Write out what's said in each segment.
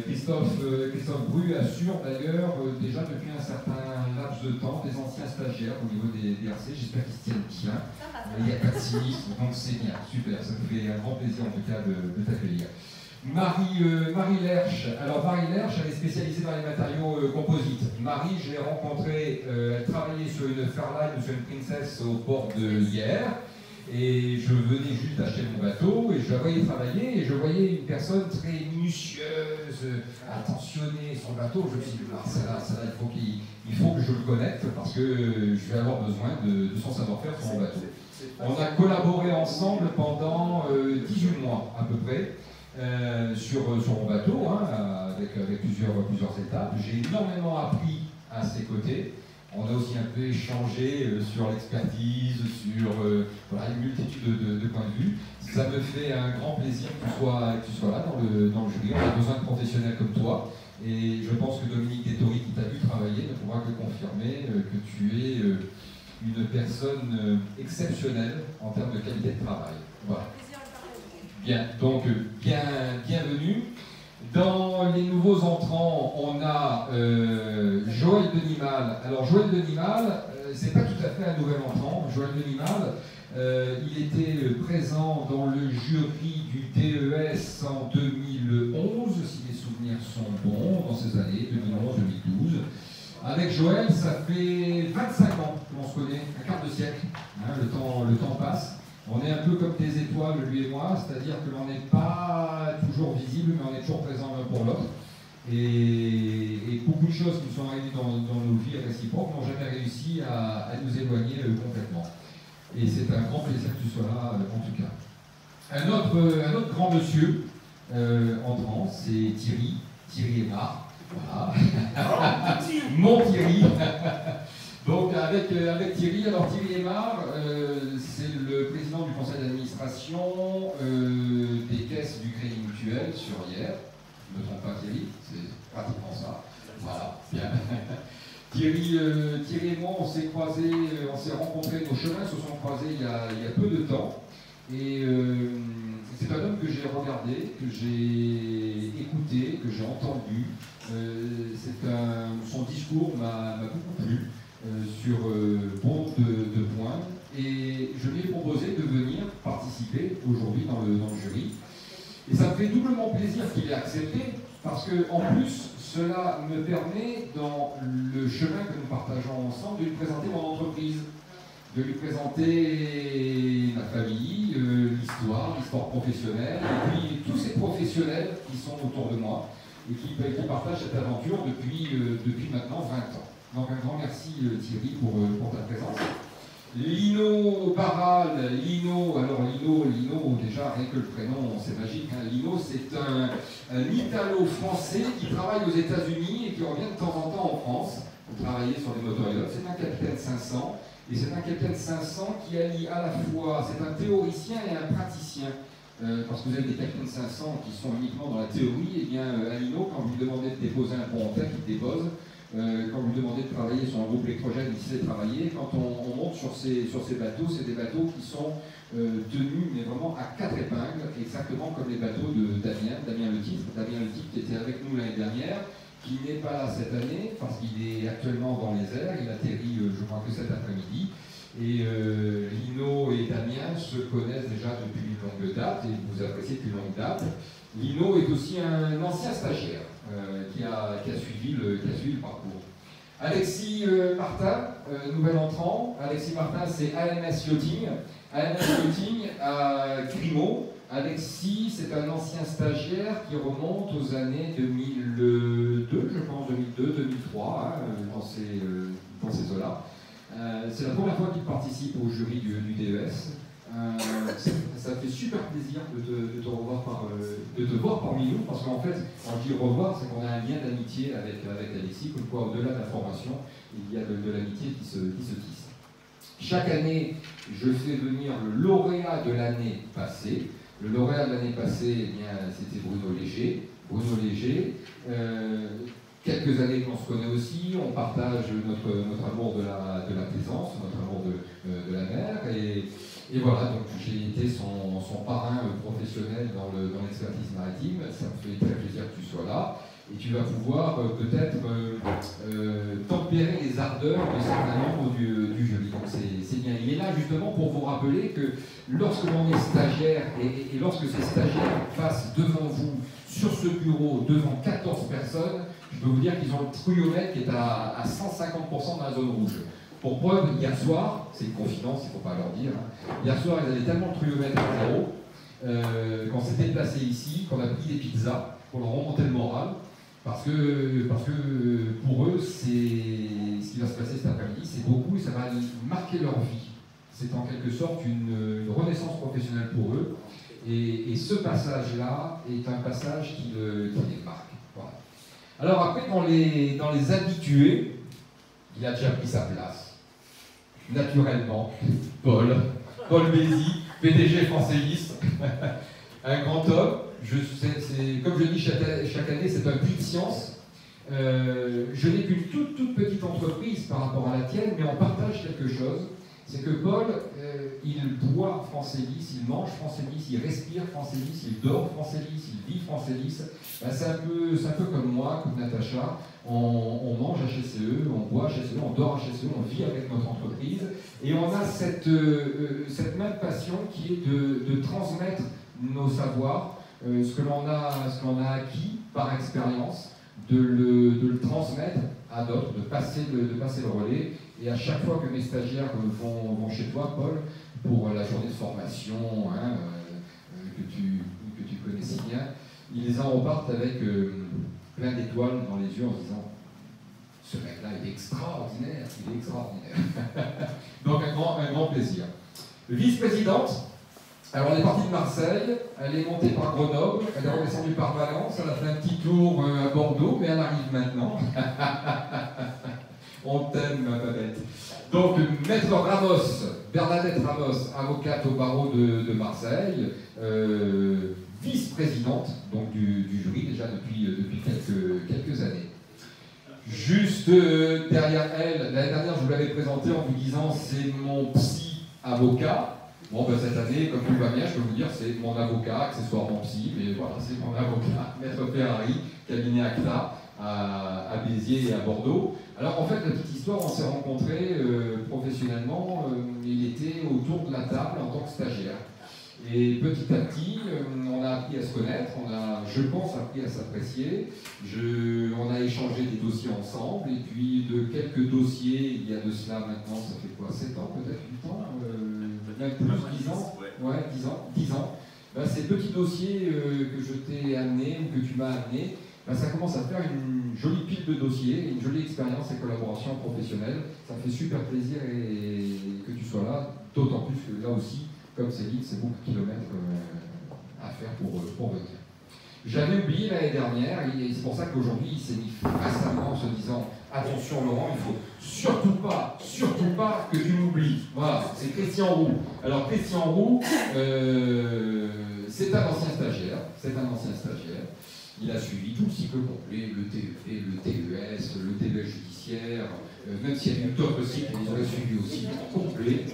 Christophe Bru assure d'ailleurs déjà depuis un certain laps de temps des anciens stagiaires au niveau des DRC. J'espère qu'ils se tiennent bien. Il n'y a pas de sinistre, donc c'est bien, super. Ça me fait un grand plaisir en tout cas de t'accueillir. Marie Lerche. Alors Marie Lerche, elle est spécialisée dans les matériaux composites. Marie, je l'ai rencontrée, elle travaillait sur une Fairline ou sur une Princess au port de Hyères. Et je venais juste d'acheter mon bateau et je la voyais travailler et je voyais une personne très minutieuse, attentionnée sur le bateau. Je me suis dit, ah, ça là, il faut que je le connecte parce que je vais avoir besoin de son savoir-faire sur mon bateau. On a collaboré ensemble pendant 18 mois à peu près sur mon bateau, hein, avec plusieurs étapes. J'ai énormément appris à ses côtés. On a aussi un peu échangé sur l'expertise, sur voilà, une multitude de points de vue. Ça me fait un grand plaisir que tu sois là dans le jury. On a besoin de professionnels comme toi. Et je pense que Dominique Dettori, qui t'a vu travailler, ne pourra que confirmer que tu es une personne exceptionnelle en termes de qualité de travail. Voilà. Bien, donc bienvenue. Dans les nouveaux entrants, on a Joël Denimal. Alors Joël Denimal, c'est pas tout à fait un nouvel entrant. Joël Denimal, il était présent dans le jury du DES en 2011, si les souvenirs sont bons, dans ces années, 2011-2012. Avec Joël, ça fait 25 ans qu'on se connaît, un quart de siècle. Hein, le temps passe. On est un peu comme des étoiles, lui et moi, c'est-à-dire que l'on n'est pas toujours visible, mais on est toujours présent l'un pour l'autre. Et beaucoup de choses qui nous sont arrivées dans nos vies réciproques n'ont jamais réussi à nous éloigner complètement. Et c'est un grand plaisir que tu sois là, en tout cas. Un autre grand monsieur entrant, c'est Thierry Aymar. Voilà. Mon Thierry. Donc avec Thierry, alors Thierry Aymar, c'est le président du conseil d'administration des caisses du Crédit Mutuel sur Hyères. Je ne me trompe pas Thierry, c'est pratiquement ça. Voilà, bien. Thierry et moi, on s'est rencontrés, nos chemins se sont croisés il y a peu de temps. Et c'est un homme que j'ai regardé, que j'ai écouté, que j'ai entendu. Son discours m'a beaucoup plu. Sur bon de points, et je lui ai proposé de venir participer aujourd'hui dans le jury. Et ça me fait doublement plaisir qu'il ait accepté, parce que en plus, cela me permet, dans le chemin que nous partageons ensemble, de lui présenter mon entreprise, de lui présenter ma famille, l'histoire professionnelle, et puis tous ces professionnels qui sont autour de moi, et qui partagent cette aventure depuis maintenant 20 ans. Donc un grand merci Thierry pour ta présence. Lino Barral, Lino, déjà rien que le prénom c'est magique, hein. Lino c'est un Italo-français qui travaille aux États-Unis et qui revient de temps en temps en France pour travailler sur des motorioles. C'est un capitaine 500 et c'est un capitaine 500 qui allie à la fois, c'est un théoricien et un praticien. Parce que vous avez des capitaines 500 qui sont uniquement dans la théorie, et bien à Lino, quand vous lui demandez de déposer un pont en terre, il dépose. Quand vous demandez de travailler sur un groupe électrogène, il sait travailler. Quand on monte sur ces bateaux, c'est des bateaux qui sont tenus, mais vraiment à 4 épingles, exactement comme les bateaux de Damien Le Titre qui était avec nous l'année dernière, qui n'est pas là cette année, parce qu'il est actuellement dans les airs, il atterrit, je crois que cet après-midi. Et Lino et Damien se connaissent déjà depuis une longue date, et vous appréciez depuis une longue date. Lino est aussi un ancien stagiaire qui a suivi le parcours. Alexis Martin, nouvel entrant. Alexis Martin, c'est AMS Yachting. AMS Yachting à Grimaud. Alexis, c'est un ancien stagiaire qui remonte aux années 2002, je pense, 2002, 2003, hein, dans ces eaux-là. C'est la première fois qu'il participe au jury du DES. Ça fait super plaisir de te voir parmi nous, parce qu'en fait, quand je dis revoir, c'est qu'on a un lien d'amitié avec Alexis, comme quoi au-delà de la formation, il y a de l'amitié qui se tisse. Chaque année, je fais venir le lauréat de l'année passée. Le lauréat de l'année passée, eh bien, c'était Bruno Léger. quelques années qu'on se connaît aussi, on partage notre amour de la plaisance, notre amour de la mer, et voilà, donc j'ai été son parrain professionnel dans l'expertise maritime. Ça me fait très plaisir que tu sois là, et tu vas pouvoir peut-être tempérer les ardeurs de certains membres du jury. Donc c'est bien. Il est là justement pour vous rappeler que lorsque l'on est stagiaire, et lorsque ces stagiaires passent devant vous, sur ce bureau, devant 14 personnes, je peux vous dire qu'ils ont le trouillomètre qui est à 150% dans la zone rouge. Pour preuve, hier soir, c'est une confidence, il ne faut pas leur dire, hein, hier soir, ils avaient tellement le trouillomètre à zéro, qu'on s'était déplacé ici, qu'on a pris des pizzas pour leur remonter le moral, parce que pour eux, ce qui va se passer cet après-midi, c'est beaucoup et ça va marquer leur vie. C'est en quelque sorte une renaissance professionnelle pour eux. Et ce passage-là est un passage qui les marque. Voilà. Alors après, dans les habitués, il a déjà pris sa place. Naturellement, Paul Bézi, PDG Françaisiste, un grand homme. Comme je dis chaque année, c'est un puits de science. Je n'ai qu'une toute petite entreprise par rapport à la tienne, mais on partage quelque chose. C'est que Paul, il boit Francélis, il mange Francélis, il respire Francélis, il dort Francélis, il vit Francélis. Ben, c'est un peu comme moi, comme Natacha. On mange HSE, on boit HSE, on dort HSE, on vit avec notre entreprise. Et on a cette même passion qui est de transmettre nos savoirs, ce que l'on a acquis par expérience, de le transmettre à d'autres, de passer le relais. Et à chaque fois que mes stagiaires vont chez toi, Paul, pour la journée de formation hein, que tu connais si bien, ils en repartent avec plein d'étoiles dans les yeux en se disant « Ce mec-là, il est extraordinaire, il est extraordinaire. » Donc un grand plaisir. Vice-présidente, alors elle est partie de Marseille, elle est montée par Grenoble, elle est redescendue par Valence, elle a fait un petit tour à Bordeaux, mais elle arrive maintenant. On t'aime, ma babette. Donc, Maître Ramos, Bernadette Ramos, avocate au barreau de Marseille, vice-présidente donc du jury déjà depuis quelques années. Juste derrière elle, l'année dernière, je vous l'avais présenté en vous disant c'est mon psy avocat. Bon, ben, cette année, comme tout va bien, je peux vous dire c'est mon avocat, accessoirement psy, mais voilà, c'est mon avocat, Maître Ferrari, cabinet ACTA à Béziers et à Bordeaux. Alors en fait, la petite histoire, on s'est rencontrés professionnellement, il était autour de la table en tant que stagiaire. Et petit à petit, on a appris à se connaître, on a, je pense, appris à s'apprécier, on a échangé des dossiers ensemble, et puis de quelques dossiers, il y a de cela maintenant, ça fait quoi, 7 ans, peut-être 8 ans, même plus, 10 ans, ouais, 10 ans. Ben, ces petits dossiers que je t'ai amenés, ou que tu m'as amenés, ben, ça commence à faire une jolie pile de dossiers, une jolie expérience et collaboration professionnelle. Ça me fait super plaisir que tu sois là, d'autant plus que là aussi, comme Céline, c'est beaucoup de kilomètres à faire pour venir. J'avais oublié l'année dernière, et c'est pour ça qu'aujourd'hui il s'est mis face à moi en se disant attention Laurent, il ne faut surtout pas que tu m'oublies. Voilà, c'est Christian Roux. Alors Christian Roux, c'est un ancien stagiaire. Il a suivi tout le cycle complet, le TEP, le TES, le TES judiciaire, même s'il y a eu d'autres cycles, ils auraient suivi aussi, complet.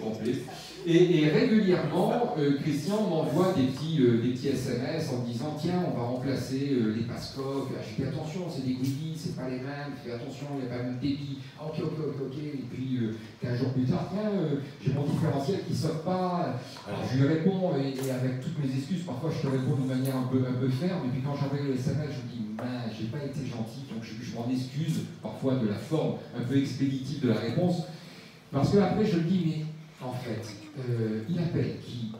Et régulièrement, Christian m'envoie des petits SMS en me disant tiens, on va remplacer les Pascoc. Je fais attention, c'est des goodies, c'est pas les mêmes, fais attention, il n'y a pas le même débit. Ok. Et puis 15 jours plus tard, tiens, j'ai mon différentiel qui ne sonne pas. Alors je lui réponds, et avec toutes mes excuses, parfois je te réponds de manière un peu ferme, et puis quand j'envoie les SMS, je me dis j'ai pas été gentil, donc je m'en excuse parfois de la forme un peu expéditive de la réponse. Parce que après je me dis, mais en fait, il appelle qui?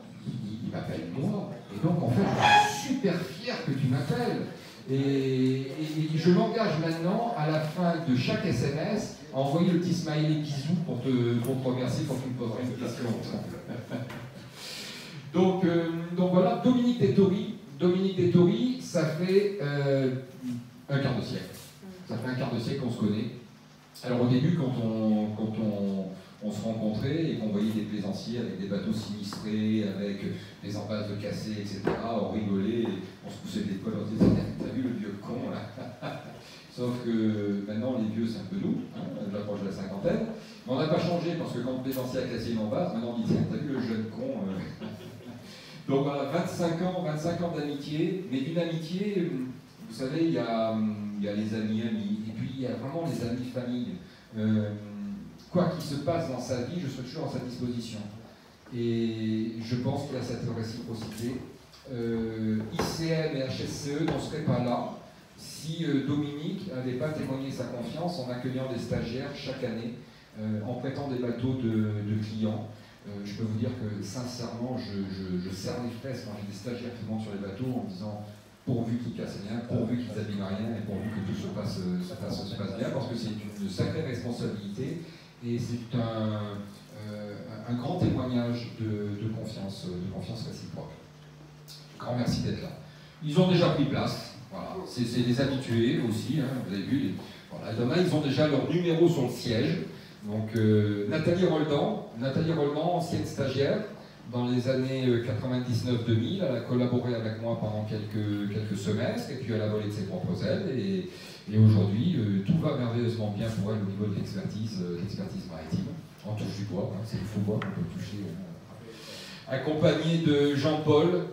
Il m'appelle moi, et donc en fait je suis super fier que tu m'appelles. Et je m'engage maintenant, à la fin de chaque SMS, à envoyer le petit smiley bisou pour te remercier quand tu me poseras une question. donc voilà, Dominique Dettori, ça fait un quart de siècle. Ça fait un quart de siècle qu'on se connaît. Alors au début, quand on se rencontrait et qu'on voyait des plaisanciers avec des bateaux sinistrés, avec des empasses de cassés, etc., on rigolait, on se poussait de l'épaule, on se disait « T'as vu le vieux con là ?» Sauf que maintenant, les vieux, c'est un peu nous, hein, j'approche de la cinquantaine. Mais on n'a pas changé, parce que quand on plaisantait avec la cible en base, maintenant on dit, tiens, t'as vu le jeune con Donc voilà, 25 ans d'amitié, mais d'une amitié, vous savez, il y a les amis, et puis il y a vraiment les amis famille. Quoi qu'il se passe dans sa vie, je suis toujours à sa disposition. Et je pense qu'il y a cette réciprocité. ICM et HSCE n'en seraient pas là si Dominique n'avait pas témoigné sa confiance en accueillant des stagiaires chaque année, en prêtant des bateaux de clients. Je peux vous dire que sincèrement, je serre les fesses quand j'ai des stagiaires qui montent sur les bateaux en me disant pourvu qu'ils cassent rien, pourvu qu'ils abîment rien et pourvu que tout se passe bien, parce que c'est une sacrée responsabilité et c'est un grand témoignage de confiance réciproque. Grand merci d'être là. Ils ont déjà pris place, voilà. C'est des habitués aussi, hein, vous avez vu. Voilà. Il y en a, ils ont déjà leur numéro sur le siège. Donc Nathalie Roldan, ancienne stagiaire, dans les années 99-2000, elle a collaboré avec moi pendant quelques semestres, et puis elle a volé de ses propres ailes, et aujourd'hui, tout va merveilleusement bien pour elle au niveau de l'expertise maritime. On touche du bois, hein, c'est le faux bois qu'on peut toucher. Accompagné de Jean-Paul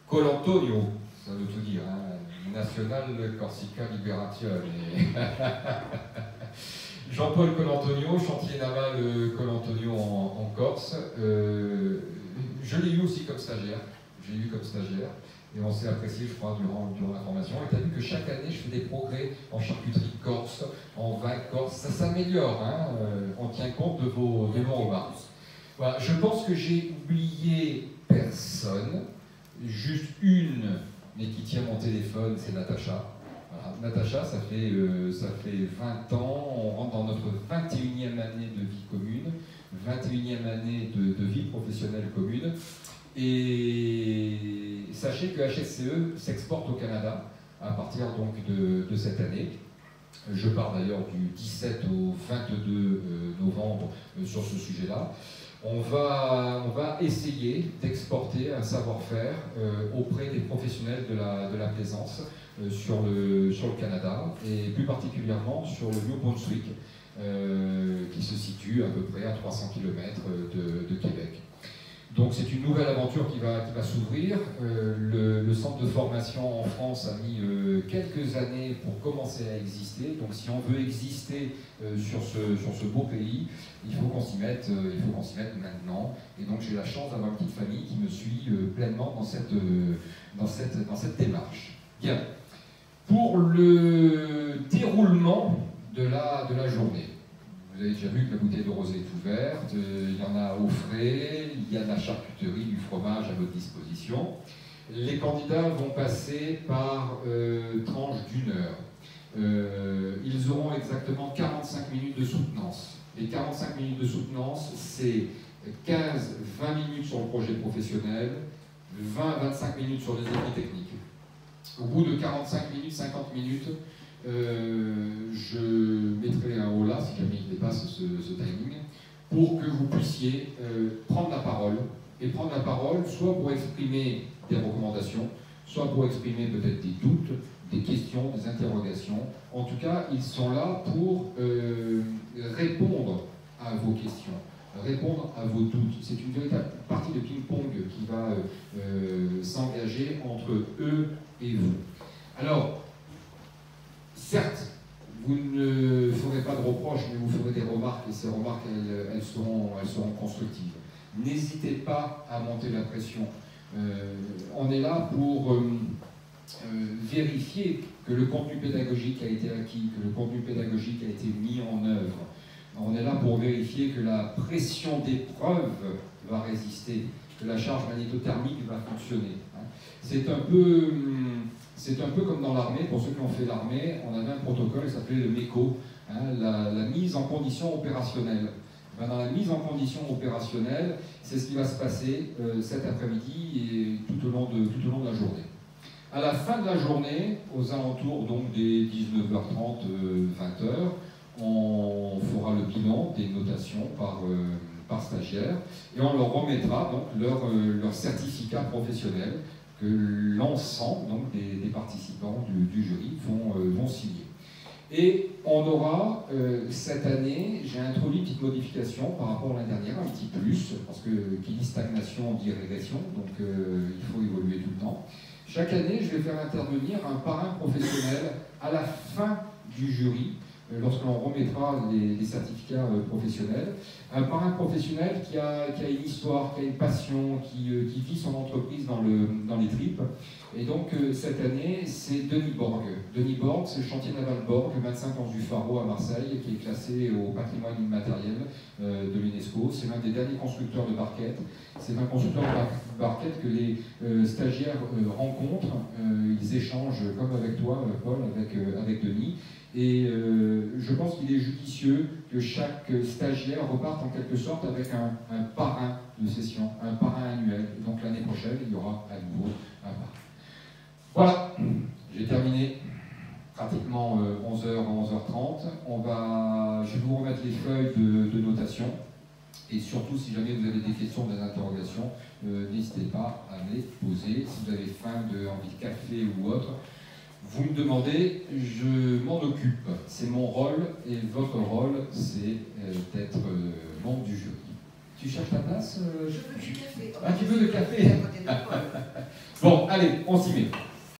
Colantonio, ça veut tout dire, hein, National Corsica Liberation. Jean-Paul Colantonio, chantier naval Colantonio en Corse. Je l'ai eu aussi comme stagiaire. Et on s'est apprécié, je crois, durant la formation. Et tu as vu que chaque année, je fais des progrès en charcuterie corse, en vin corse. Ça s'améliore, hein, on tient compte de vos remarques. Voilà, je pense que j'ai oublié personne. Juste une, mais qui tient mon téléphone, c'est Natacha. Natacha, ça fait 20 ans, on rentre dans notre 21e année de vie commune, 21e année de vie professionnelle commune. Et sachez que HSCE s'exporte au Canada à partir donc de cette année. Je pars d'ailleurs du 17 au 22 novembre sur ce sujet-là. On va essayer d'exporter un savoir-faire auprès des professionnels de la plaisance sur le Canada, et plus particulièrement sur le New Brunswick, qui se situe à peu près à 300 km de Québec. Donc c'est une nouvelle aventure qui va s'ouvrir. Le centre de formation en France a mis quelques années pour commencer à exister. Donc si on veut exister sur ce beau pays, il faut qu'on s'y mette maintenant. Et donc j'ai la chance d'avoir une petite famille qui me suit pleinement dans cette démarche. Bien. Pour le déroulement de la journée, vous avez déjà vu que la bouteille de rosé est ouverte, il y en a au frais, il y a de la charcuterie, du fromage à votre disposition. Les candidats vont passer par tranche d'1 heure. Ils auront exactement 45 minutes de soutenance. Les 45 minutes de soutenance, c'est 15-20 minutes sur le projet professionnel, 20-25 minutes sur les écrits techniques. Au bout de 45 minutes, 50 minutes, je mettrai un haut là, si jamais il dépasse ce timing, pour que vous puissiez prendre la parole, et prendre la parole soit pour exprimer des recommandations, soit pour exprimer peut-être des doutes, des questions, des interrogations. En tout cas, ils sont là pour répondre à vos questions, répondre à vos doutes. C'est une véritable partie de ping-pong qui va s'engager entre eux et vous. Alors, certes, vous ne ferez pas de reproches, mais vous ferez des remarques, et ces remarques, elles seront constructives. N'hésitez pas à monter la pression. On est là pour vérifier que le contenu pédagogique a été acquis, que le contenu pédagogique a été mis en œuvre. On est là pour vérifier que la pression d'épreuve va résister, que la charge magnétothermique va fonctionner. C'est un peu comme dans l'armée. Pour ceux qui ont fait l'armée, on avait un protocole qui s'appelait le MECO, la mise en condition opérationnelle. Dans la mise en condition opérationnelle, c'est ce qui va se passer cet après-midi et tout au long de la journée. À la fin de la journée, aux alentours donc des 19h30, 20h, on fera le bilan des notations par stagiaire et on leur remettra donc leur certificat professionnel que l'ensemble des participants du jury vont signer. Et on aura, cette année, j'ai introduit une petite modification par rapport à l'année dernière, un petit plus, parce que qui dit stagnation dit régression, donc il faut évoluer tout le temps. Chaque année, je vais faire intervenir un parrain professionnel à la fin du jury, lorsque l'on remettra les certificats professionnels. Un parrain professionnel qui a une histoire, qui a une passion, qui vit son entreprise dans les tripes. Et donc cette année, c'est Denis Borg. Denis Borg, c'est le chantier naval Borg, 25 ans du Pharo à Marseille, qui est classé au patrimoine immatériel de l'UNESCO. C'est l'un des derniers constructeurs de barquettes. C'est un constructeur de barquettes que les stagiaires rencontrent. Ils échangent, comme avec toi, Paul, avec Denis. Et je pense qu'il est judicieux que chaque stagiaire reparte en quelque sorte avec un parrain de session, un parrain annuel. Et donc l'année prochaine, il y aura à nouveau un parrain. Voilà, j'ai terminé pratiquement 11h à 11h30. Je vais vous remettre les feuilles de notation. Et surtout, si jamais vous avez des questions, des interrogations, n'hésitez pas à me les poser. Si vous avez faim, envie de café ou autre, vous me demandez, je m'en occupe. C'est mon rôle, et votre rôle, c'est d'être membre du jury. Tu cherches ta place Je veux du café. Ah, tu veux le café? Bon, allez, on s'y met.